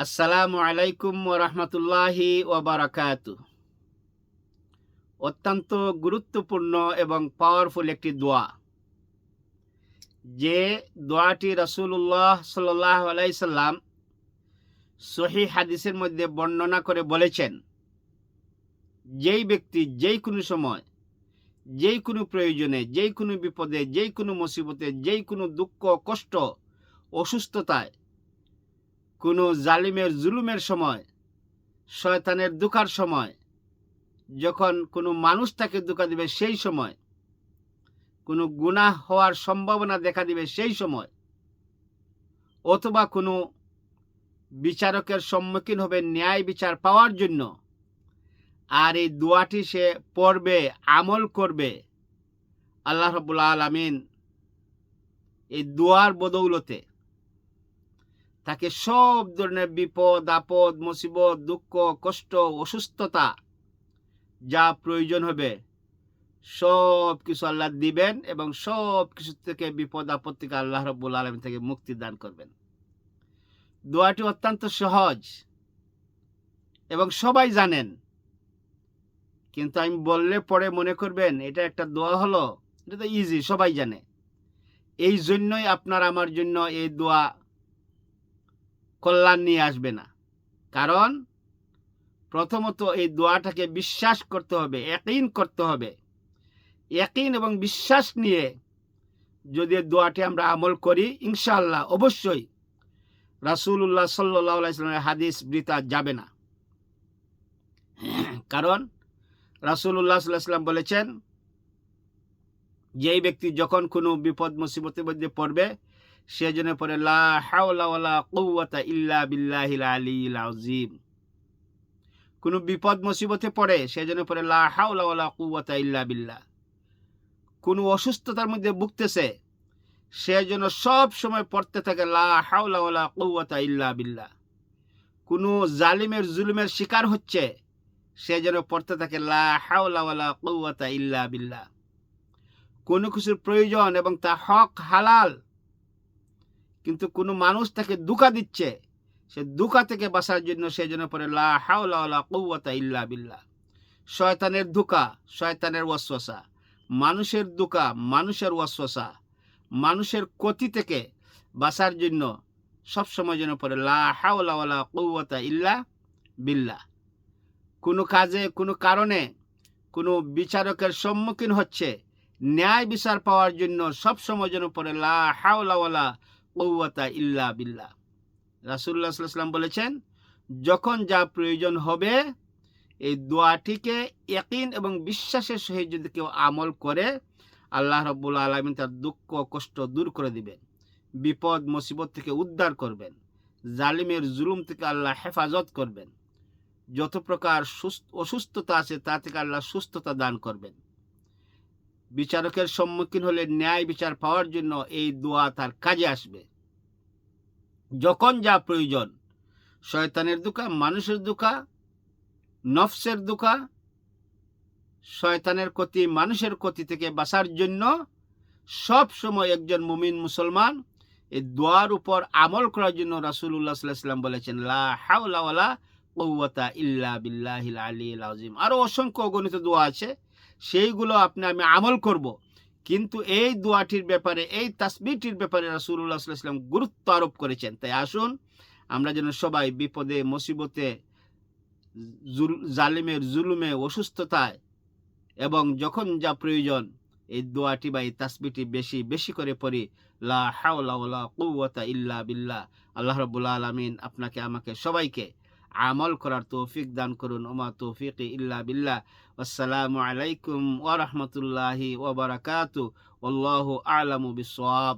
আসসালামু আলাইকুম ওয়া রাহমাতুল্লাহি ওয়া বারাকাতুহু। অত্যন্ত গুরুত্বপূর্ণ এবং পাওয়ারফুল একটি দোয়া। যে দোয়াটি রাসূলুল্লাহ সাল্লাল্লাহু আলাইহি সাল্লাম সহিহ হাদিসের মধ্যে বর্ণনা করে বলেছেন, যেই ব্যক্তি যেই কোনো সময়, যেই কোনো প্রয়োজনে, যেই কোনো বিপদে, যেই কোনো মুসিবতে, যেই কোনো দুঃখ, কষ্ট, অসুস্থতায়, কোনো জালিমের জুলুমের সময়, শয়তানের ধোঁকার সময়, যখন কোনো মানুষ তাকে ধোঁকা দিবে সেই সময়, কোনো গুনাহ হওয়ার সম্ভাবনা দেখা দিবে সেই সময়, অথবা কোনো বিচারকের সম্মুখীন হবে ন্যায় বিচার পাওয়ার জন্য, আর এই দোয়াটি সে পড়বে, আমল করবে, আল্লাহ রাব্বুল আলামিন এই দোয়ার বদৌলতে তাকে সব ধরনের বিপদ আপদ, মুসিবত, দুঃখ, কষ্ট, অসুস্থতা যা প্রয়োজন হবে সব কিছু আল্লাহ দিবেন এবং সব কিছু থেকে, বিপদ আপদ থেকে আল্লাহ রাব্বুল আলামিন থেকে মুক্তি দান করবেন। দোয়াটি অত্যন্ত সহজ এবং সবাই জানেন, কিন্তু আমি বললে পরে মনে করবেন এটা একটা দোয়া হলো, এটা তো ইজি, সবাই জানে। এই জন্যই আপনার আমার জন্য এই দোয়া কল্যাণ নিয়ে আসবে না। কারণ প্রথমত এই দোয়াটাকে বিশ্বাস করতে হবে, ইয়াকিন করতে হবে। ইয়াকিন এবং বিশ্বাস নিয়ে যদি দোয়াটি আমরা আমল করি, ইনশাআল্লাহ অবশ্যই রাসূলুল্লাহ সাল্লাল্লাহু আলাইহি সাল্লামের হাদিস বৃথা যাবে না। কারণ রাসূলুল্লাহ সাল্লাল্লাহু আলাইহি সাল্লাম বলেছেন, যেই ব্যক্তি যখন কোনো বিপদ মুসিবতের মধ্যে পড়বে সে যেন পড়ে লা হাওলা ওয়ালা কুওয়াতা ইল্লা বিল্লাহিল আলিয়্যিল আযীম। কোনো বিপদ মুসিবতে পড়ে সে যেন পড়ে লা হাওলা ওয়ালা কুওয়াতা ইল্লা বিল্লাহ। কোনো অসুস্থতার মধ্যে ভুগতেছে সে যেন সব সময় পড়তে থাকে লা হাওলা ওয়ালা কুওয়াতা ইল্লা বিল্লাহ। কোনো জালিমের জুলুমের শিকার হচ্ছে সে যেন পড়তে থাকে লা হাওলা ওয়ালা কুওয়াতা ইল্লা বিল্লাহ। কোনো কিছুর প্রয়োজন এবং তা হক হালাল, কিন্তু কোনো মানুষ তাকে ধোঁকা দিচ্ছে, সে ধোঁকা থেকে বাঁচার জন্য সে যেন পড়ে লা হাওলা ওয়ালা কুওয়াতা ইল্লা বিল্লাহ। শয়তানের ধোঁকা, শয়তানের ওয়াসওয়াসা, মানুষের ধোঁকা, মানুষের ওয়াসওয়াসা, মানুষের ক্ষতি থেকে বাঁচার জন্য সবসময় যেন পড়ে লা হাওলা ওয়ালা কুওয়াতা ইল্লা বিল্লাহ। কোনো কাজে, কোনো কারণে কোনো বিচারকের সম্মুখীন হচ্ছে, ন্যায় বিচার পাওয়ার জন্য সবসময় যেন পড়ে লা হাওলা ওয়ালা কুওয়াতা ইল্লা বিল্লাহ। রাসূলুল্লাহ সাল্লাল্লাহু আলাইহি ওয়াসাল্লাম বলেছেন, যখন যা প্রয়োজন হবে এই দোয়াটিকে ইয়াকিন এবং বিশ্বাসের সহিত যদি কেউ আমল করে, আল্লাহ রাব্বুল আলামিন তার দুঃখ কষ্ট দূর করে দিবেন, বিপদ মুসিবত থেকে উদ্ধার করবেন, জালিমের জুলুম থেকে আল্লাহ হেফাজত করবেন, যত প্রকার অসুস্থতা আছে তা থেকে আল্লাহ সুস্থতা দান করবেন। বিচারকের সম্মুখীন হলে ন্যায় বিচার পাওয়ার জন্য এই দোয়া তার কাজে আসবে। যখন যা প্রয়োজন, শয়তানের ধোঁকা, মানুষের ধোঁকা, নফসের ধোঁকা, শয়তানের ক্ষতি, মানুষের ক্ষতি থেকে বাঁচার জন্য সব সময় একজন মুমিন মুসলমান এই দোয়ার উপর আমল করার জন্য রাসূলুল্লাহ সাল্লাল্লাহু আলাইহি ওয়াসাল্লাম বলেছেন লা হাওলা ওয়ালা কুওয়াতা ইল্লা বিল্লাহিল আলিয়্যিল আযীম। আরো অসংখ্য অগণিত দোয়া আছে, সেইগুলো আমি আমল করব, কিন্তু এই দোয়াটির ব্যাপারে, এই তাসবিহটির ব্যাপারে রাসূলুল্লাহ সাল্লাল্লাহু আলাইহি ওয়াসাল্লাম গুরুত্ব আরোপ করেছেন। তাই আসুন আমরা যেন সবাই বিপদে মুসিবতে, জালিমের জুলুমে, অসুস্থতায় এবং যখন যা প্রয়োজন এই দোয়াটি বা এই তাসবিহটি বেশি বেশি করে পড়ি, লা হাওলা ওয়ালা কুওয়াতা ইল্লা বিল্লাহ। আল্লাহ রাব্বুল আলামিন আপনাকে আমাকে সবাইকে আমল করার তৌফিক দান করুন। ওমা তৌফিকি ইল্লা বিল্লাহ। আসসালামু আলাইকুম ওয়া রাহমাতুল্লাহি ওয়া বারাকাতুহু। আল্লাহু আ'লামু বিসওয়াব।